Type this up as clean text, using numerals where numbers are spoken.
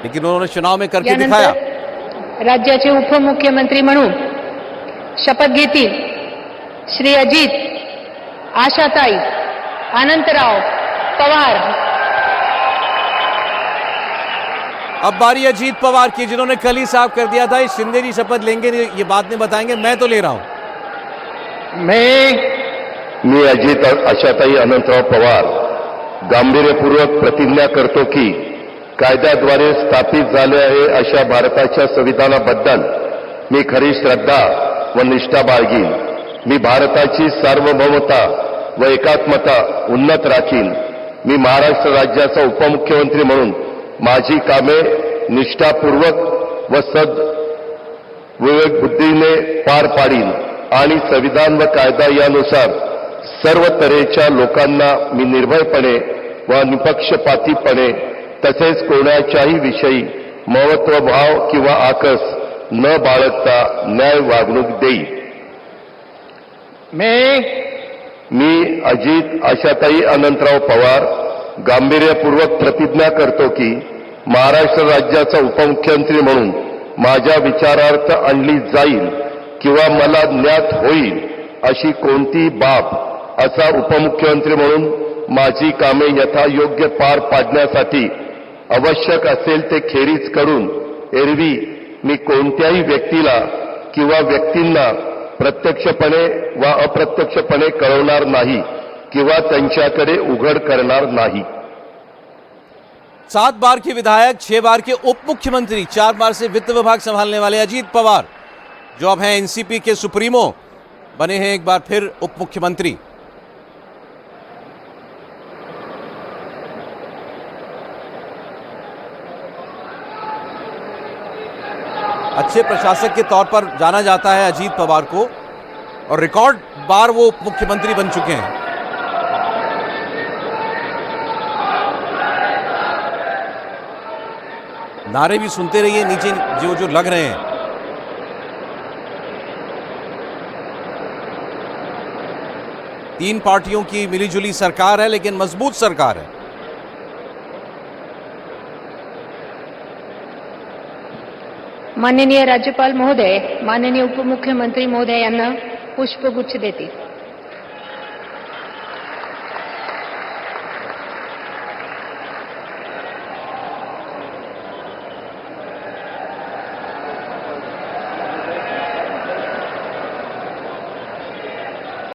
लेकिन उन्होंने चुनाव में करके दिखाया। राज्याचे उपमुख्यमंत्री म्हणून शपथ घेतील श्री अजित आशाताई अनंतराव पवार। अब बारी अजीत पवार की, जिन्होंने कल ही साफ कर दिया था शिंदे जी शपथ लेंगे, ये बात नहीं बताएंगे, मैं तो ले रहा हूं। मी अजित आशाताई अनंतराव पवार गांभीर्यपूर्वक प्रतिज्ञा करतो की कायद्याद्वारे स्थापित झाले आहे अशा भारताच्या संविधानाबद्दल मी खरी श्रद्धा व निष्ठा बाळगीन। मी भारताची सार्वभौमता व एकात्मता उन्नत राखीन। मी महाराष्ट्र राज्याचा उपमुख्यमंत्री म्हणून माझी कामे निष्ठापूर्वक व विवेक बुद्धीने पार पाडीन आणि संविधान व कायदा यानुसार सर्व तऱ्हेच्या लोकांना मी निर्भयपणे व निपक्षपातीपणे तसेच कोणाच्याही विषयी महत्वभाव किंवा आकस न बाळगता न्याय वागणूक देईन। मी अजित आशाताई अनंतराव पवार गांभीर्यपूर्वक प्रतिज्ञा करतो की महाराष्ट्र राज्याचा उपमुख्यमंत्री म्हणून माझ्या विचारार्थ आणली जाईल किंवा मला ज्ञात होईल अशी कोणती बाब असा उपमुख्यमंत्री म्हणून माझी कामे यथायोग्य पार पाडण्यासाठी आवश्यक असेल ते खेरीज करून एरवी मी कोणत्याही व्यक्तीला किंवा व्यक्तींना प्रत्यक्षपणे व अप्रत्यक्षपणे कळवणार नाही किंवा त्यांच्याकडे उघड करणार नाही। 7 बार के विधायक, 6 बार के उप मुख्यमंत्री, 4 बार से वित्त विभाग संभालने वाले अजीत पवार, जो अब हैं एनसीपी के सुप्रीमो, बने हैं एक बार फिर उप मुख्यमंत्री। अच्छे प्रशासक के तौर पर जाना जाता है अजीत पवार को, और रिकॉर्ड बार वो उप मुख्यमंत्री बन चुके हैं। नारे भी सुनते रहिए नीचे जो लग रहे हैं। तीन पार्टियों की मिलीजुली सरकार है, लेकिन मजबूत सरकार है। माननीय राज्यपाल महोदय, माननीय उपमुख्यमंत्री महोदय यांना पुष्पगुच्छ देतील।